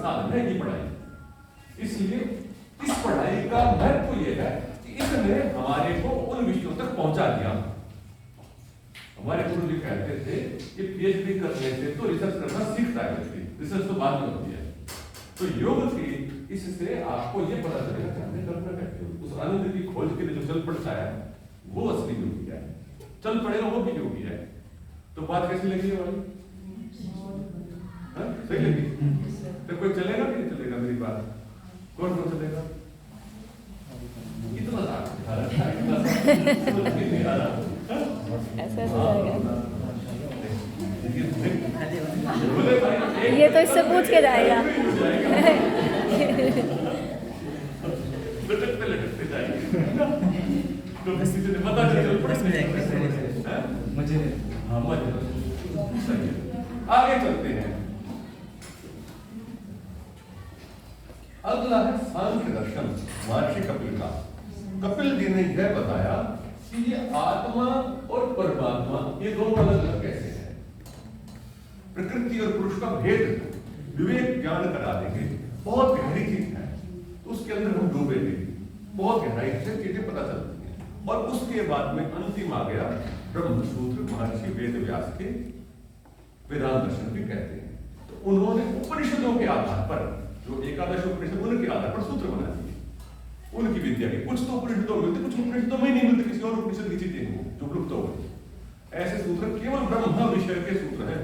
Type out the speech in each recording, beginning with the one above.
साधन है ये पढ़ाई। इसलिए इस पढ़ाई का महत्व यह है कि इसने हमारे को उन विषयों तक पहुंचा दिया। हमारे गुरु जी कहते थे कि पीएचडी करने से तो रिसर्च करना सीखता है व्यक्ति, रिसर्च तो बाद में होती है। तो योग की इससे आपको ये पता चलेगा कि हमने कल्पना करते हो उस आनंद की खोज के लिए जो चल पड़ता है वो असली योगी है, चल पड़ेगा वो भी योगी है। तो बात कैसी लगी वाली? सही लगी? तो कोई चलेगा कि नहीं चलेगा मेरी बात? कौन कौन चलेगा? इतना ऐसा ये तो इससे पूछ के जाएगा। लटकते जाएंगे तो किसी से पता मुझे आगे चलते हैं। अगला है सांख्य दर्शन महर्षि कपिल का। कपिल जी ने यह बताया कि ये आत्मा और परमात्मा ये दोनों अलग अलग कैसे हैं। प्रकृति और पुरुष का भेद विवेक ज्ञान करा देंगे, बहुत गहरी चीज है तो उसके अंदर हम डूबेंगे, बहुत गहराई से चीजें पता चलती हैं। और उसके बाद में अंतिम आ गया ब्रह्मसूत्र महर्षि वेद व्यास के वेदांत दर्शन भी कहते हैं। तो उन्होंने उपनिषदों के आधार पर जो एकादश उपनिषद उनके आधार पर सूत्र बना दिए उनकी विद्या के। कुछ तो उपनिषदों में मिलते, कुछ उपनिषदों में नहीं मिलते, किसी और उपनिषद की चीजें हैं जो लुप्त हो गई। ऐसे सूत्र केवल ब्रह्म विषय के सूत्र हैं।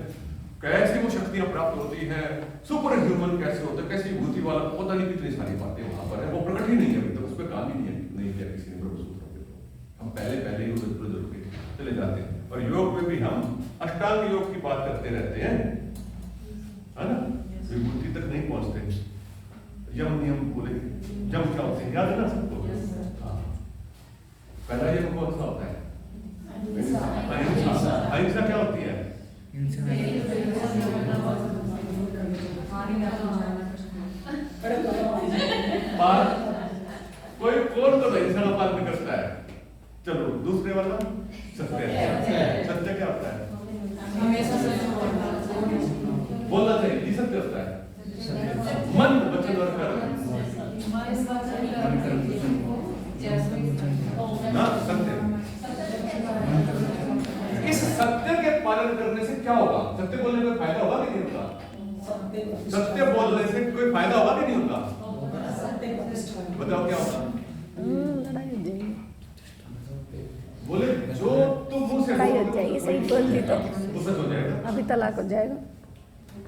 कैसे वो शक्तियां प्राप्त होती है, सुपर ह्यूमन कैसे होता है, कैसी भूति वाला, पता नहीं कितनी सारी बातें वहां पर है, वो प्रकट ही नहीं है अभी तक, उस पर काम ही नहीं किया किसी ने ब्रह्म सूत्रों पे। तो हम पहले ही उधर चले जाते हैं। और योग में भी हम अष्टांग योग की बात करते रहते हैं, है ना, विभूति तक नहीं पहुंचते। यम नियम बोले, यम क्या होते हैं याद है ना सबको? पहला यम कौन सा होता है? अहिंसा। अहिंसा क्या होती है? कोई कौन तो अहिंसा का पालन करता है? चलो दूसरे वाला सत्य। सत्य क्या होता है? बोलना चाहिए, ये सत्य होता है। मन वचन और कर्म ना सत्य। इस सत्य के पालन करने से क्या होगा? सत्य बोलने में फायदा होगा कि नहीं होगा? सत्य बोलने से कोई फायदा होगा कि नहीं होगा? बताओ क्या होगा? बोले जो तुम मुंह से हो जाएगी, सही बोलती तो वो सच हो जाएगा, अभी तलाक हो जाएगा।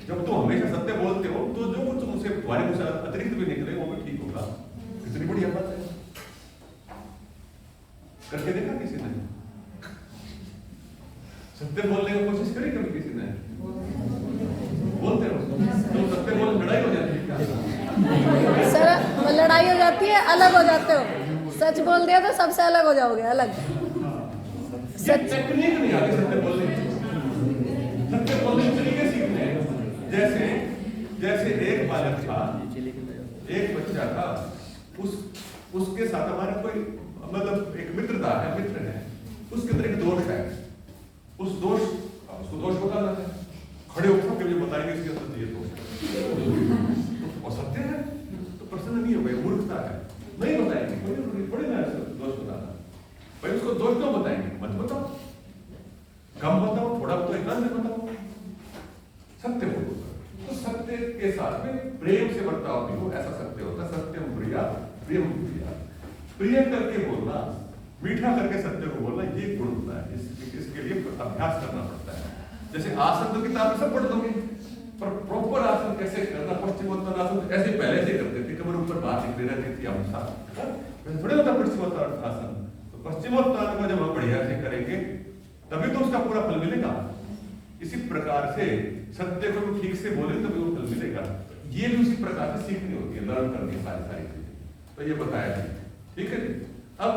जब तुम हमेशा सत्य बोलते हो तो जो कुछ तुमसे तुम्हारे मुंह से अतिरिक्त भी निकले वो भी ठीक होगा। कितनी बढ़िया बात है। करके देखा किसी ने? सत्य बोलने की कोशिश करी कभी किसी ने? बोलते हो तो सत्य बोल लड़ाई हो जाती है क्या? सर लड़ाई हो जाती है, अलग हो जाते हो। सच बोल दिया तो सबसे अलग हो जाओगे, अलग। सच टेक्निक नहीं आती सत्य बोलने की। सत्य बोलने के तरीके सीखने हैं। जैसे एक बालक था, एक बच्चा था, उसके साथ हमारा कोई मतलब एक मित्रता है, मित्र है, उसके अंदर एक दोष है। उसको दोष बताना है, खड़े होकर मुझे बताएंगे इसके अंदर ये दोष है और सत्य है तो प्रसन्न नहीं हो गए, मूर्खता है, नहीं बताएंगे। थोड़ी ना दोष बताना भाई, उसको दोष क्यों बताएंगे? मत बताओ, कम बताओ, थोड़ा तो एकांत बताओ, सत्य बोलो। तो सत्य के साथ में प्रेम से बर्ताव भी हो, ऐसा सत्य होता है। सत्यम प्रिया प्रियम प्रिया, प्रिय करके बोलना, मीठा करके सत्य को बोलना, ये गुण होता है। इसके लिए अभ्यास करना पड़ता है। जैसे आसन तो किताब में सब पढ़ दोगे, पर प्रॉपर आसन कैसे करना, पश्चिमोत्तान आसन ऐसे पहले से करते थे, कमर ऊपर बात निकले रहती थी हम साथ, थोड़े होता पश्चिमोत्तान आसन। तो पश्चिमोत्तान को जब हम बढ़िया से करेंगे तभी तो उसका पूरा फल मिलेगा। इसी प्रकार से सत्य को ठीक से बोले तभी वो फल मिलेगा। ये भी उसी प्रकार से सीखनी होती है, लर्न करनी सारी चीजें। तो ये बताया जी, ठीक है जी। अब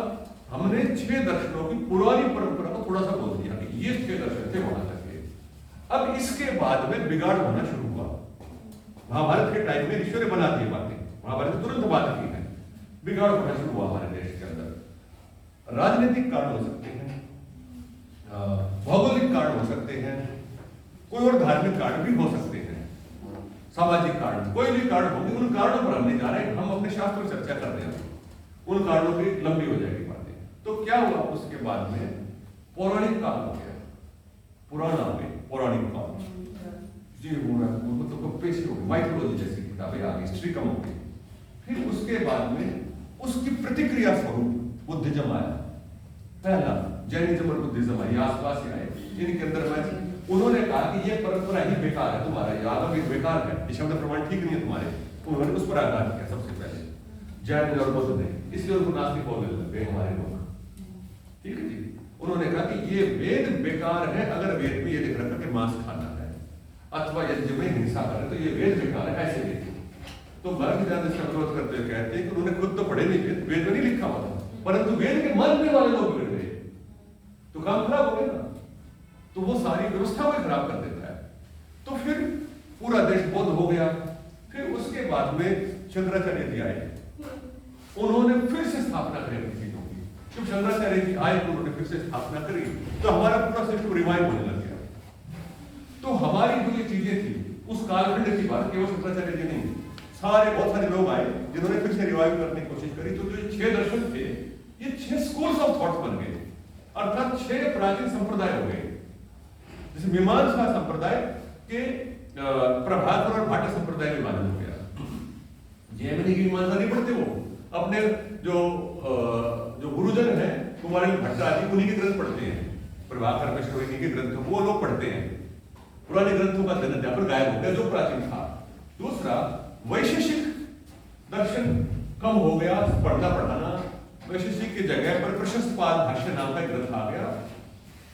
हमने 6 दर्शनों की पुरानी परंपरा को थोड़ा सा बोल दिया कि ये 6 दर्शन थे वहां तक के। अब इसके बाद में बिगाड़ होना शुरू हुआ। महाभारत के टाइम में ऋषियों ने बना दी बातें, महाभारत तुरंत बात की है, बिगाड़ होना शुरू हुआ हमारे देश के अंदर। राजनीतिक कारण हो सकते हैं, भौगोलिक कारण हो सकते हैं, कोई और धार्मिक कारण भी हो सकते हैं। सामाजिक कारण, कोई भी कारण होंगे, उन कारणों पर हम नहीं जा रहे, हम अपने शास्त्र में चर्चा कर रहे हैं, उन कारणों की लंबी हो जाएगी बातें। तो क्या हुआ उसके बाद में पौराणिक काल हो गया, पुराना हो गया पौराणिक काल, ये हो रहा है मतलब पेशी हो गई, माइथोलॉजी जैसी किताबें आ गई, हिस्ट्री कम हो गई। फिर उसके बाद में उसकी प्रतिक्रिया स्वरूप बुद्धिज्म आया, पहला जैनिज्म और बुद्धिज्म आए, आसपास ही आए, जिनके अंदर मैं उन्होंने कहा कि ये परंपरा ही बेकार है तुम्हारा, ये आगम भी बेकार है, ये शब्द प्रमाण ठीक नहीं है तुम्हारे, उन्होंने उस पर आघात किया सबसे पहले जैन और बौद्ध ने, इसलिए उनको नास्तिक बोलने लगे हमारे लोग, ठीक है जी। उन्होंने कहा कि ये वेद बेकार है, अगर वेद में ये लिख रखा कि मांस खाना है अथवा यज्ञ में हिंसा करे तो ये वेद बेकार है, ऐसे लिखे। तो भारतीय ज्ञान इसका विरोध करते हुए कहते हैं कि उन्होंने खुद तो पढ़े नहीं, वेद में नहीं लिखा हुआ था, परंतु वेद के मानने वाले लोग बिगड़ गए तो काम खराब हो गया ना, तो वो सारी व्यवस्था को खराब कर देता है। तो फिर पूरा देश बौद्ध हो गया। फिर उसके बाद में शंकराचार्य जी आए, उन्होंने फिर से स्थापना करी अपनी चीजों की। जब शंकराचार्य जी आए तो उन्होंने फिर से स्थापना करी, तो हमारा पूरा सिस्टम रिवाइव होने लग गया। तो हमारी जो ये चीजें थी उस कालखंड की बात केवल शंकराचार्य जी नहीं, सारे बहुत सारे लोग आए जिन्होंने फिर से रिवाइव करने की कोशिश करी। तो जो 6 दर्शन थे ये 6 स्कूल्स ऑफ थॉट बन गए, अर्थात 6 प्राचीन संप्रदाय हो गए। जैसे मीमांसा संप्रदाय के प्रभाकर और भाट संप्रदाय में विभाजन हो गया। जैमिनी की मीमांसा नहीं पढ़ते, वो अपने जो गुरुजन है कुमारी भट्ट आदि उन्हीं के ग्रंथ पढ़ते हैं, प्रभाकर मिश्र इन्हीं के ग्रंथ वो लोग पढ़ते हैं। पुराने ग्रंथों का जन अध्यापन गायब हो गया जो प्राचीन था। दूसरा वैशेषिक दर्शन कम हो गया, पढ़ना पढ़ाना, वैशेषिक की जगह पर प्रशस्त पाद भाष्य नाम का ग्रंथ आ गया,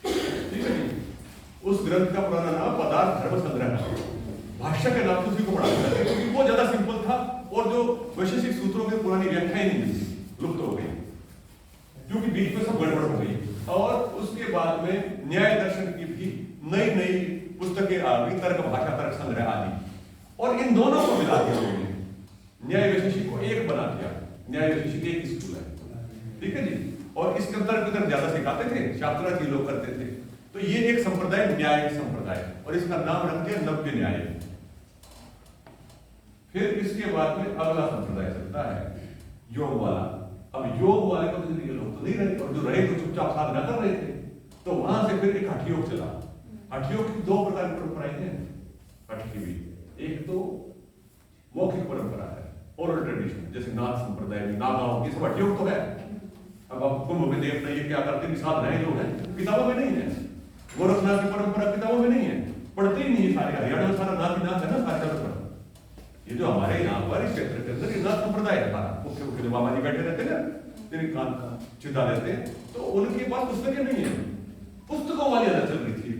ठीक है जी। उस ग्रंथ का पुराना नाम पदार्थ धर्म संग्रह, भाष्य के नाम से उसी को पढ़ा जाता है क्योंकि वो ज्यादा सिंपल था और जो वैशेषिक सूत्रों की पुरानी व्याख्याएं नहीं मिलती, लुप्त हो गई क्योंकि बीच में सब गड़बड़ हो गई। और उसके बाद में न्याय दर्शन की भी नई नई पुस्तकें आ गई, तर्क भाषा तर्क संग्रह आदि, और इन दोनों को मिला दिया उन्होंने, न्याय वैशेषिक को एक बना दिया। न्याय वैशेषिक एक स्कूल है, ठीक है जी। और इसके अंदर ज्यादा सिखाते थे, शास्त्रार्थी लोग करते थे। तो ये एक संप्रदाय न्याय संप्रदाय, और इसका नाम रख दिया नव्य न्याय। फिर इसके बाद में अगला संप्रदाय चलता है योग वाला। अब योग वाले को तो लोग तो नहीं रहे, और जो रहे तो चुपचाप साधना कर रहे थे। तो वहां से फिर एक हठ योग चला। हठ योग की 2 प्रकार की परंपराएं हैं हठ की भी। एक तो मौखिक परंपरा है, ओरल ट्रेडिशन, जैसे नाथ संप्रदाय, नागाओं की सब हठ योग तो है। अब आप कुंभ में देख रहे क्या करते हैं, साधनाएं जो है किताबों में नहीं है, गोरखनाथ की परंपरा किताबों में नहीं है, पढ़ते ही नहीं है। सारे हरियाणा में सारा नाथ ही नाथ है ना, सारे जगह। ये जो हमारे यहाँ पर इस क्षेत्र के अंदर नाथ संप्रदाय है सारा, मुख्य मुख्य जो बाबा जी बैठे रहते हैं ना, जिनके कान चिता रहते हैं, तो उनके पास पुस्तकें नहीं है, पुस्तकों वाली आदत चल रही थी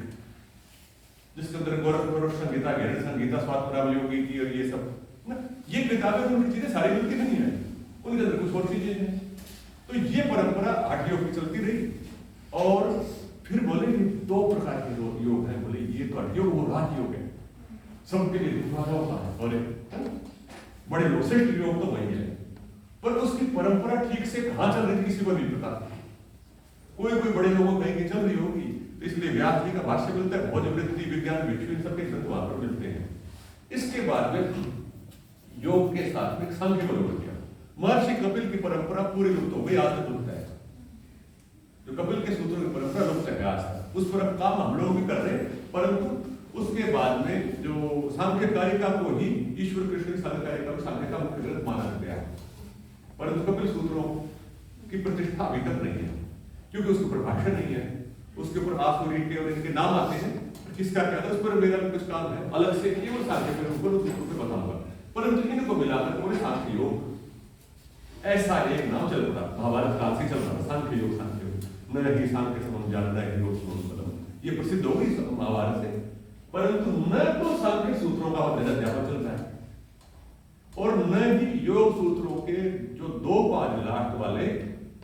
जिसके अंदर गोरख संगीता, गहन संगीता, स्वात्मराम योगी की और ये सब ना, ये किताबें उनकी चीजें सारी मिलती नहीं है, उनके अंदर कुछ और चीजें हैं। तो ये परंपरा हठ योग की चलती रही। और फिर बोले 2 प्रकार के योग हैं, बोले ये तो हठ योग, वो राजयोग है, सबके लिए बोले बड़े लोग श्रेष्ठ योग तो वही है, पर उसकी परंपरा ठीक से कहां चल रही थी किसी को नहीं पता। कोई बड़े लोगों कहेंगे चल रही होगी, इसलिए व्यास जी का भाष्य मिलता है, भोज वृत्ति विज्ञान भिक्षु सबके ग्रंथ वहां पर मिलते हैं। इसके बाद में योग के साथ में सांख्य को जोड़ दिया। महर्षि कपिल की परंपरा पूरी लुप्त हो गई, आज तक लुप्त है। जो कपिल के सूत्रों की परंपरा लुप्त है आज तक, उस पर काम हम लोग भी कर रहे हैं, परंतु उसके बाद में जो सांख्य कारिका को ही ईश्वर कृष्ण की सांख्य कारिका सांख्य का मुख्य ग्रंथ माना गया है, परंतु कपिल सूत्रों की प्रतिष्ठा अभी तक नहीं है क्योंकि उसके ऊपर भाष्य नहीं है, उसके ऊपर आसुरी के और इनके नाम आते हैं, किसका क्या था उस पर मेरा भी कुछ काम है अलग से, केवल सांख्य के ऊपर उस सूत्रों पे बताऊंगा। परंतु इनको मिलाकर पूरे सांख्य योग ऐसा एक नाम चल रहा, महाभारत काल से चल रहा, सांख्य योग सांख्य योग, न ही सांख्य समम जानता है योग समम, ये प्रसिद्ध हो गई महाभारत से। परंतु न तो सांख्य सूत्रों का अध्यापन चल रहा है और न ही योग सूत्रों के जो 2 पाद लास्ट वाले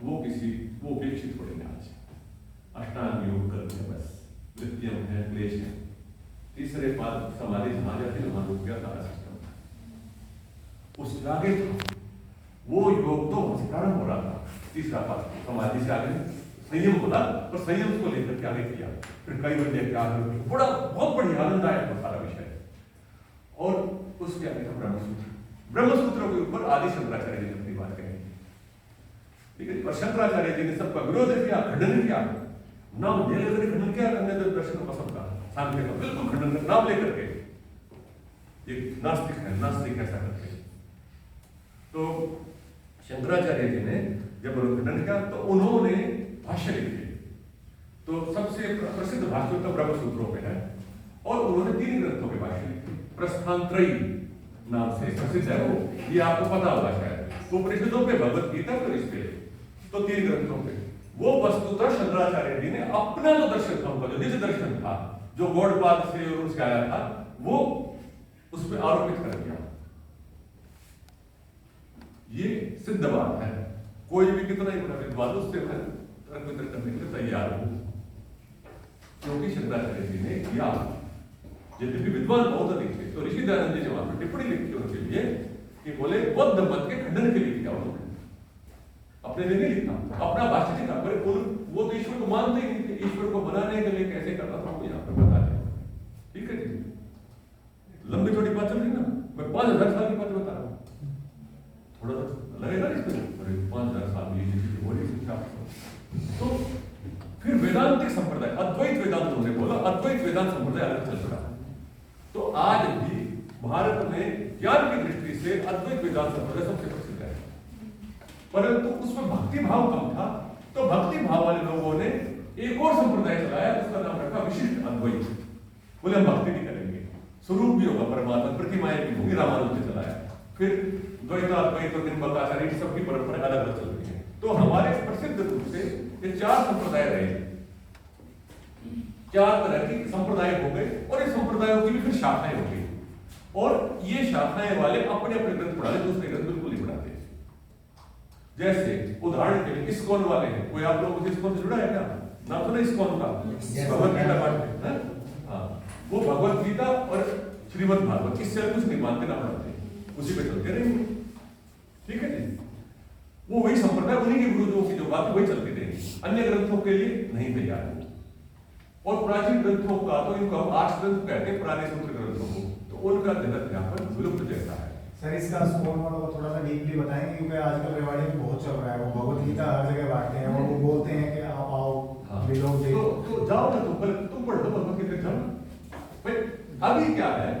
वो उपेक्षित हो रहे हैं। आज अष्टांग योग करते हैं, बस वृत्तियां है, क्लेश है। तीसरे पाद समाधि जहां जाती है वहां रुक गया सारा सिस्टम। उसके आगे वो योग तो वहां से प्रारंभ हो रहा था, तीसरा पाद समाधि से आगे संयम बोला, पर संयम को लेकर के आगे किया, फिर कई बजे क्या बड़ा बहुत बढ़िया आनंद आया सारा विषय। और उस उसके आगे था ब्रह्मसूत्र। ब्रह्मसूत्रों के ऊपर आदि शंकराचार्य जी ने अपनी बात कही, ठीक है। और शंकराचार्य जी ने सबका विरोध किया, खंडन किया, नाम ले लेकर खंडन किया, अन्य दर्शन का सबका सांख्य का बिल्कुल खंडन, नाम लेकर के ये नास्तिक है, नास्तिक ऐसा करके। तो शंकराचार्य जी ने जब खंडन किया तो उन्होंने भाष्य लिखे। तो सबसे प्रसिद्ध भाष्य तो ब्रह्मसूत्रों पे है, और उन्होंने 3 ग्रंथों के भाष्य लिखे। प्रस्थानत्रयी नाम से प्रसिद्ध है वो, ये आपको पता होगा शायद। उपनिषदों पे, भगवत गीता पर, इस पे तो 3 ग्रंथों पे। वो वस्तुतः शंकराचार्य जी ने अपना जो दर्शन था, उनका जो निज दर्शन था, जो गौड़पाद से और उससे आया था, वो उसमें आरोपित कर दिया। ये सिद्ध बात है, कोई भी कितना ही बड़ा विद्वान उससे मैं तर्क वितर्क करने के लिए तैयार हूं, क्योंकि शंकराचार्य जी ने किया। यद्यपि विद्वान बहुत अधिक थे, तो ऋषि दयानंद जी ने वहां पर टिप्पणी लिखी उनके लिए कि बोले बौद्ध मत के खंडन के लिए किया उन्होंने, अपने लिए नहीं लिखा, अपना भाष्य लिखा। पर वो तो ईश्वर को मानते ही नहीं थे, ईश्वर को मनाने के लिए कैसे करता था आपको यहाँ पर बता दें, ठीक है जी। लंबी छोटी बात चल रही ना, मैं 5000 साल की बात बता रहा हूँ, थोड़ा सा लगेगा इसमें, 5000 साल में ये चीजें हो रही शिक्षा। तो फिर वेदांतिक संप्रदाय, अद्वैत वेदांत उन्होंने बोला, अद्वैत वेदांत संप्रदाय अलग चल रहा है। तो आज भी भारत में ज्ञान की दृष्टि से अद्वैत वेदांत संप्रदाय सबसे प्रसिद्ध है, परंतु उसमें भक्ति भाव कम था। तो भक्ति भाव वाले लोगों ने एक और संप्रदाय चलाया, उसका नाम रखा विशिष्ट अद्वैत। बोले हम भक्ति भी करेंगे, स्वरूप भी होगा परमात्मा, प्रतिमाएं भी होगी, रामानुज ने चलाया। फिर द्वैताद्वैत और निम्बकाचार्य की सबकी परंपरा अलग अलग चल रही है। तो हमारे प्रसिद्ध रूप से ये 4 संप्रदाय रहे, 4 तरह की संप्रदाय हो गए, और इस संप्रदायों की भी फिर शाखाएं हो गई। और ये शाखाएं वाले अपने अपने ग्रंथ पढ़ाते, दूसरे ग्रंथ बिल्कुल नहीं पढ़ाते। जैसे उदाहरण के लिए इस्कॉन वाले हैं, कोई आप लोगों से इस्कॉन से जुड़ा है क्या? नाम सुना इस्कॉन का? भगवत गीता पाठ है, हाँ, वो भगवत गीता और श्रीमद् भागवत, इससे कुछ नहीं मानते ना पढ़ाते, उसी पे चलते रहेंगे, ठीक है जी। वो वही संप्रदाय, उन्हीं के गुरुजों की जो बात वही चलती रहेगी, अन्य ग्रंथों के लिए नहीं तैयार है। और प्राचीन ग्रंथों का तो इनको हम 8 ग्रंथ कहते हैं, पुराने सूत्र ग्रंथों को, तो उनका जगत यहाँ पर विलुप्त जैसा है। सर इसका स्कोर को थोड़ा सा डीपली बताएंगे, क्योंकि आजकल रेवाड़ी में बहुत चल रहा है, वो भगवत गीता हर जगह बांटते हैं, और वो बोलते हैं कि आप आओ बिलोंग तो जाओ ना, तुम पढ़ लो भगवत गीता, जाओ भाई। अभी क्या है,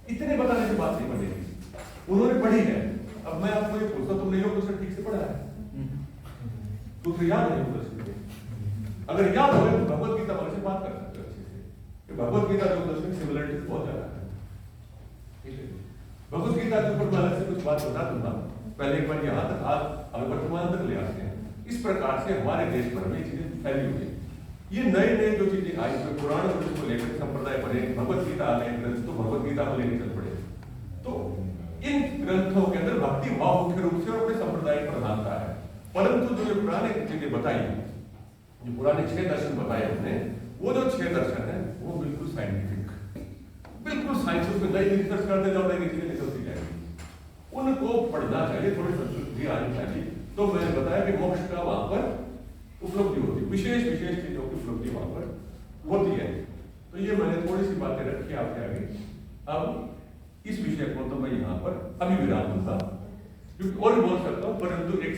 इतने बताने से बात नहीं पड़ेगी, उन्होंने पढ़ी है। अब मैं आपको ये पूछता, तुमने योग दर्शन ठीक से पढ़ा है? तुमको याद है योग दर्शन? अगर याद हो तो भगवत गीता वाले से बात कर सकते हो अच्छे से, कि भगवत गीता योग दर्शन की सिमिलरिटीज बहुत ज्यादा है, ठीक है। भगवत गीता के ऊपर मैं अलग से कुछ बात बता दूंगा, पहले एक बार यहाँ तक, आज अब वर्तमान तक ले आते हैं। इस प्रकार से हमारे देश भर में चीजें फैली हुई है। ये नए नए जो चीजें आई, पुराण ग्रंथ को लेकर संप्रदाय बने, भगवत गीता आ गए ग्रंथ, तो भगवत गीता को लेकर चल पड़े। तो इन ग्रंथों के अंदर भक्ति भाव मुख्य रूप से और अपने संप्रदाय की प्रधानता है, परंतु जो पुराने चीजें बताई, जो पुराने 6 दर्शन बताए हमने, वो जो 6 दर्शन है वो बिल्कुल साइंटिफिक, बिल्कुल साइंस, उसमें नई रिसर्च करते जाओ, नई चीजें निकलती जाएगी। उनको पढ़ना चाहिए, थोड़ी संस्कृति आनी चाहिए। तो मैंने बताया कि मोक्ष का वहां पर उपलब्धि होती है, विशेष विशेष चीजों की उपलब्धि वहां पर होती है। तो ये मैंने थोड़ी सी बातें रखी आपके आगे। अब इस विषय को तो मैं यहाँ पर अभी विराम दूंगा, क्योंकि और भी बोल सकता हूँ, परंतु एक